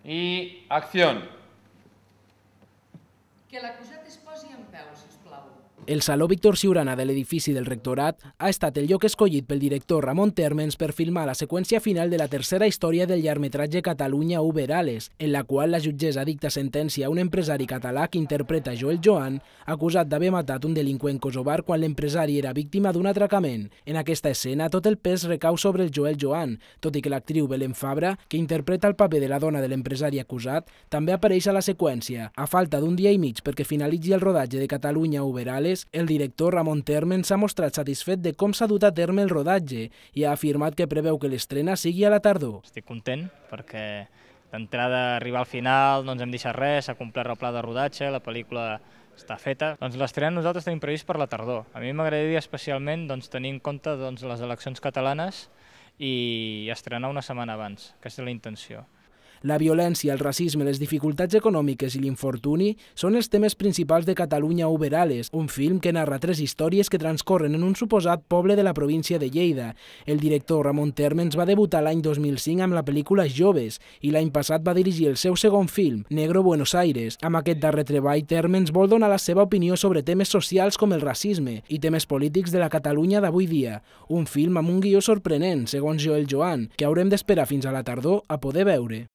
Y acción. Que l'acusat es posi en peu, sisplau. El Saló Víctor Siurana de l'edifici del Rectorat ha estat el lloc escollit pel director Ramon Térmens per filmar la seqüència final de la tercera història del llargmetratge Catalunya Uber Alles, en la qual la jutgessa dicta sentència a un empresari català que interpreta Joel Joan, acusat d'haver matat un delinqüent kosovar quan l'empresari era víctima d'un atracament. En aquesta escena, tot el pes recau sobre el Joel Joan, tot i que l'actriu Belén Fabra, que interpreta el paper de la dona de l'empresari acusat, també apareix a la seqüència. A falta d'un dia i mig perquè finalitzi el rodatge de Catalunya Uber Alles, el director Ramon Térmens s'ha mostrat satisfet de com s'ha dut a terme el rodatge i ha afirmat que preveu que l'estrena sigui a la tardor. Estic content perquè d'entrada arribar al final no ens hem deixat res, s'ha complert el pla de rodatge, la pel·lícula està feta. L'estrena nosaltres tenim previst per la tardor. A mi m'agradaria especialment tenir en compte les eleccions catalanes i estrenar una setmana abans. Aquesta és la intenció. La violència, el racisme, les dificultats econòmiques i l'infortuni són els temes principals de Catalunya Uber Alles, un film que narra 3 històries que transcorren en un suposat poble de la província de Lleida. El director Ramon Térmens va debutar l'any 2005 amb la pel·lícula Joves i l'any passat va dirigir el seu segon film, Negro Buenos Aires. Amb aquest darrer treball, Térmens vol donar la seva opinió sobre temes socials com el racisme i temes polítics de la Catalunya d'avui dia. Un film amb un guió sorprenent, segons Joel Joan, que haurem d'esperar fins a la tardor a poder veure.